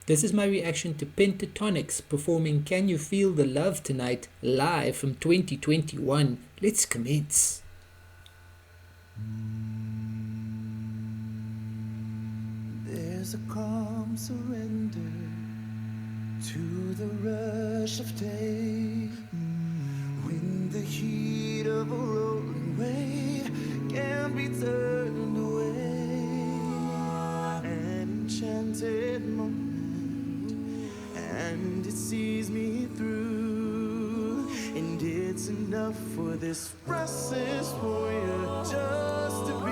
This is my reaction to Pentatonix performing Can You Feel the Love Tonight live from 2021. Let's commence. There's a calm surrender to the rush of day, when the heat of a rolling wave can be turned away. An enchanted moment, and it sees me through, and it's enough for this restless warrior just to be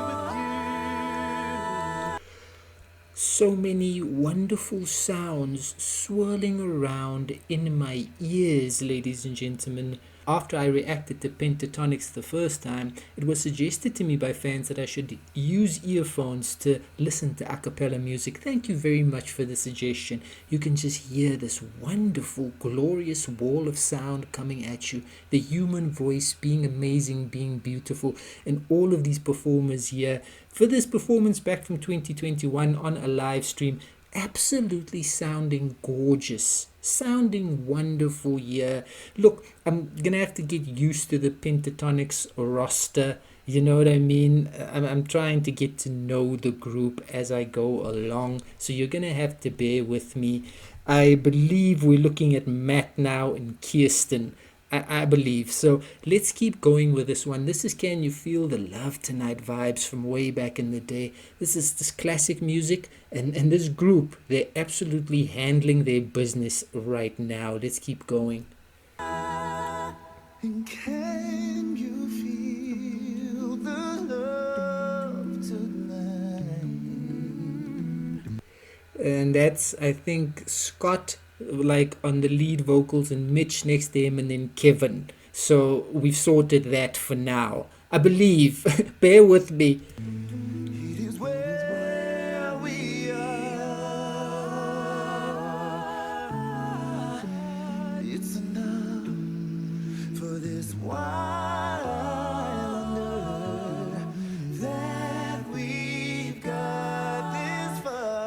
with you. So many wonderful sounds swirling around in my ears, ladies and gentlemen. After I reacted to Pentatonix the first time, it was suggested to me by fans that I should use earphones to listen to Acappella music. Thank you very much for the suggestion. You can just hear this wonderful, glorious wall of sound coming at you. The human voice being amazing, being beautiful, and all of these performers here for this performance back from 2021 on a live stream. Absolutely sounding gorgeous, sounding wonderful here. Look, I'm gonna have to get used to the Pentatonix roster, you know what I mean? I'm trying to get to know the group as I go along, so you're gonna have to bear with me. I believe we're looking at Matt now and Kirsten. I believe. So let's keep going with this one. This is Can You Feel the Love Tonight vibes from way back in the day. This is this classic music, and this group, they're absolutely handling their business right now. Let's keep going. And can you feel the love tonight? And that's, I think, Scott like on the lead vocals and Mitch next to him and then Kevin. So we've sorted that for now, I believe. Bear with me. It is where we are. It's enough for this wild wonder that we've got this far.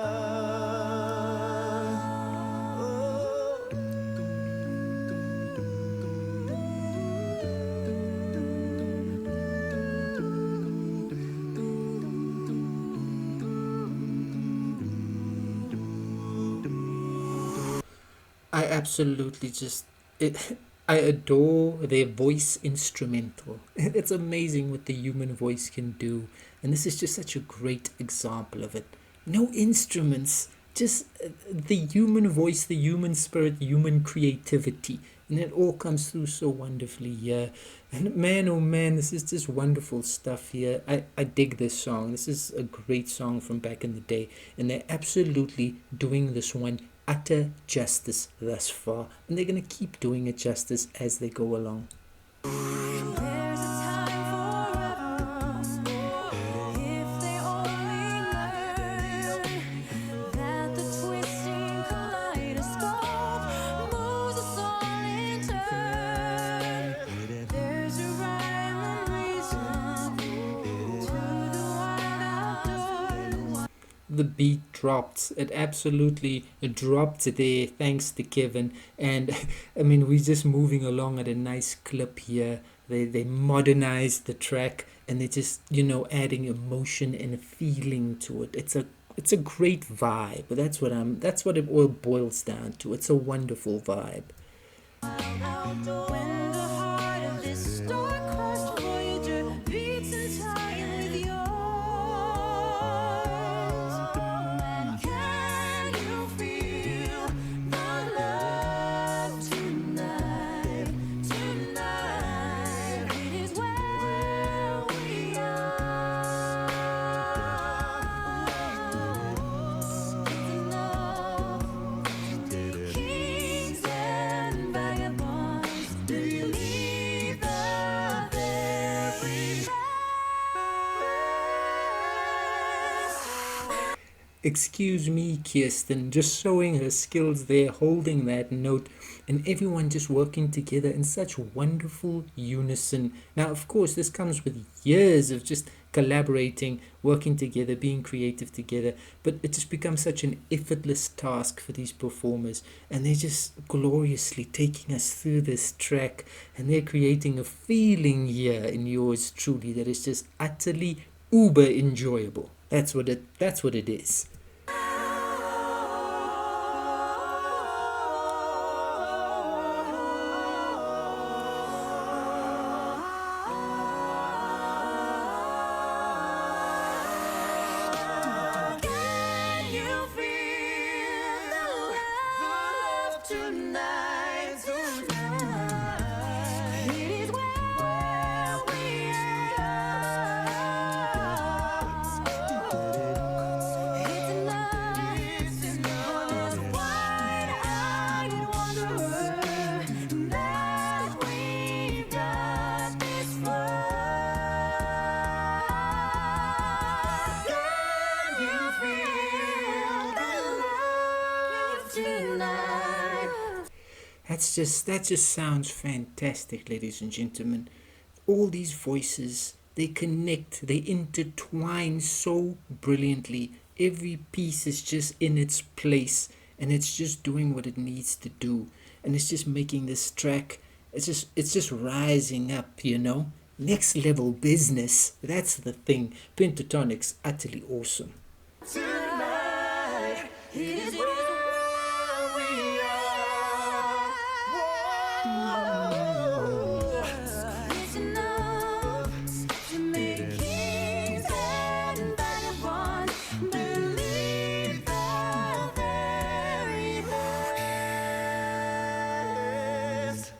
I absolutely I adore their voice instrumental. It's amazing what the human voice can do, and this is just such a great example of it. No instruments, just the human voice, the human spirit, human creativity, and it all comes through so wonderfully here. And man, oh man, this is just wonderful stuff here. I dig this song. This is a great song from back in the day, and they're absolutely doing this one utter justice thus far, and they're going to keep doing it justice as they go along. There's a time for us, if they only learn that the twisting kaleidoscope moves us all in turn. There's a rhyme and reason to the wild outdoors. The beat dropped. It absolutely dropped there, thanks to Kevin. And I mean, we're just moving along at a nice clip here. They modernized the track, and they're just, adding emotion and feeling to it. It's a great vibe. That's what it all boils down to. It's a wonderful vibe. Outdoor. When the heart of this star-crossed voyager beats in time with yours, and can you feel the love tonight? Tonight, it is where we are. It's enough. Kings and vagabonds, believe the very best. Excuse me, Kirsten, just showing her skills there, holding that note, and everyone just working together in such wonderful unison. Now, of course, this comes with years of just collaborating, working together, being creative together. But it just becomes such an effortless task for these performers, and they're just gloriously taking us through this track, and they're creating a feeling here in yours truly that is just utterly uber enjoyable. That's what it is. Can you feel the love tonight? Tonight. It is where we are. It's enough. It's enough. This wide-eyed wanderer that we've got this far. Can you feel the love tonight? That just sounds fantastic, ladies and gentlemen. All these voices, they connect, they intertwine so brilliantly. Every piece is just in its place, and it's just doing what it needs to do, and it's just making this track, it's just rising up, next level business. That's the thing. Pentatonix, utterly awesome. Tonight, it is where we are. It's enough to make kings and vagabonds believe the very best.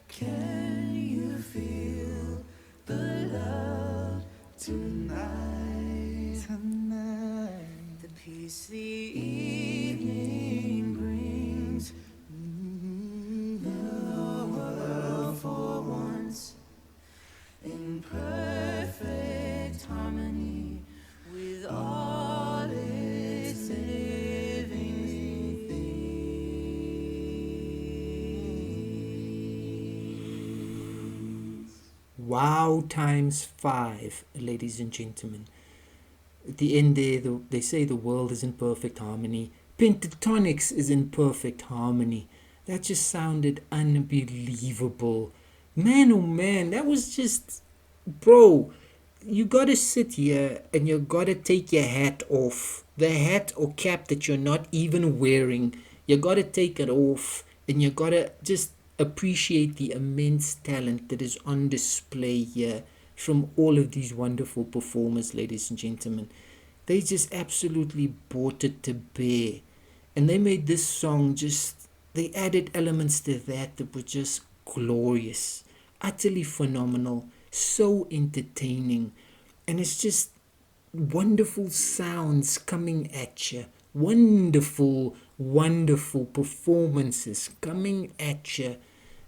Can you feel the love tonight? Tonight. The peace the evening brings, the world for once in perfect harmony with all its living things. Wow times 5, ladies and gentlemen. At the end there, they say the world is in perfect harmony. Pentatonix is in perfect harmony. That just sounded unbelievable. Man, oh man, that was just... Bro, you gotta sit here and you gotta take your hat off. The hat or cap that you're not even wearing. You gotta take it off, and you gotta just appreciate the immense talent that is on display here from all of these wonderful performers, ladies and gentlemen. They just absolutely brought it to bear, and they made this song they added elements to that were just glorious, utterly phenomenal, so entertaining, and it's just wonderful sounds coming at you, wonderful performances coming at you,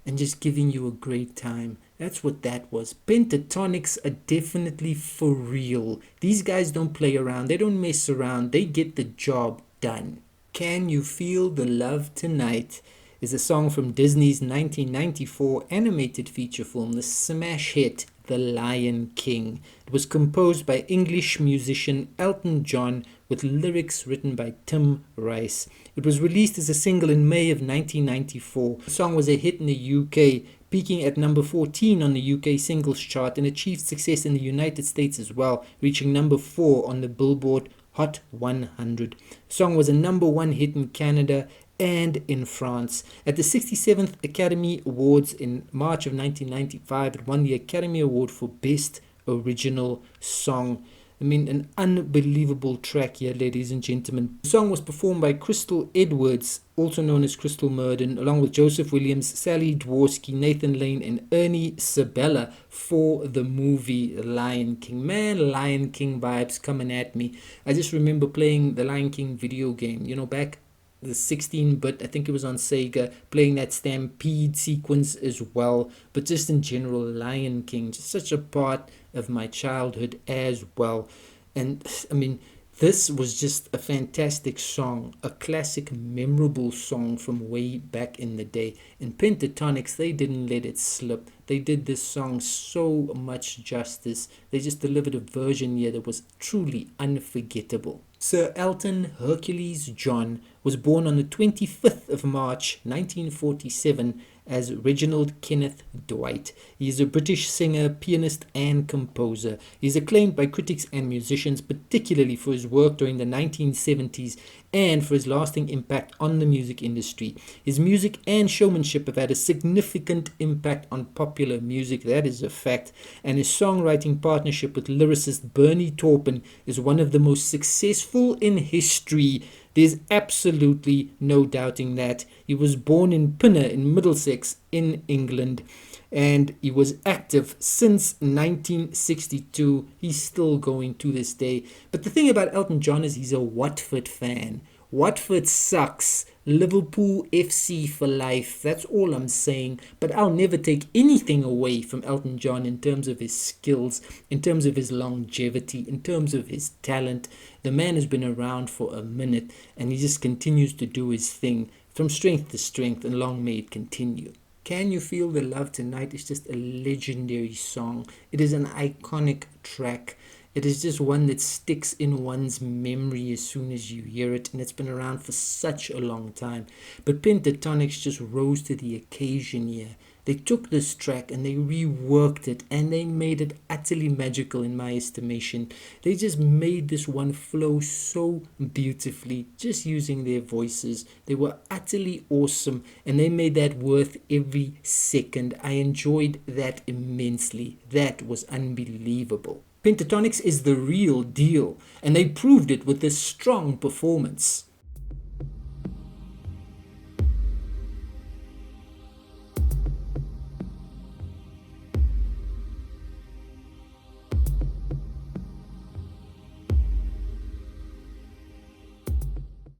and just giving you a great time. That's what that was. Pentatonix are definitely for real. These guys don't play around. They don't mess around. They get the job done. Can You Feel the Love Tonight is a song from Disney's 1994 animated feature film, the smash hit The Lion King. It was composed by English musician Elton John with lyrics written by Tim Rice. It was released as a single in May of 1994. The song was a hit in the UK, peaking at number 14 on the UK singles chart, and achieved success in the United States as well, reaching number 4 on the Billboard Hot 100. The song was a number 1 hit in Canada and in France. At the 67th Academy Awards in March of 1995, it won the Academy Award for Best Original Song. I mean, an unbelievable track here, ladies and gentlemen. The song was performed by Crystal Edwards, also known as Crystal Murden, along with Joseph Williams, Sally Dworsky, Nathan Lane, and Ernie Sabella for the movie Lion King. Man, Lion King vibes coming at me. I just remember playing the Lion King video game, back the 16-bit, I think it was on Sega, playing that Stampede sequence as well. But just in general, Lion King, just such a part of my childhood as well. And I mean, This was just a fantastic song, a classic, memorable song from way back in the day. And Pentatonix, they didn't let it slip. They did this song so much justice. They just delivered a version here that was truly unforgettable. Sir Elton Hercules John was born on the 25th of March 1947 as Reginald Kenneth Dwight. He is a British singer, pianist, and composer. He is acclaimed by critics and musicians, particularly for his work during the 1970s and for his lasting impact on the music industry. His music and showmanship have had a significant impact on popular music, that is a fact, and his songwriting partnership with lyricist Bernie Taupin is one of the most successful in history. There's absolutely no doubting that. He was born in Pinner in Middlesex in England, and he was active since 1962. He's still going to this day. But the thing about Elton John is he's a Watford fan. Watford sucks. Liverpool FC for life. That's all I'm saying. But I'll never take anything away from Elton John in terms of his skills, in terms of his longevity, in terms of his talent. The man has been around for a minute, and he just continues to do his thing from strength to strength, and long may it continue. Can You Feel the Love Tonight is just a legendary song. It is an iconic track. It is just one that sticks in one's memory as soon as you hear it, and it's been around for such a long time. But Pentatonix just rose to the occasion here. They took this track and they reworked it, and they made it utterly magical in my estimation. They just made this one flow so beautifully, just using their voices. They were utterly awesome, and they made that worth every second. I enjoyed that immensely. That was unbelievable. Pentatonix is the real deal, and they proved it with this strong performance.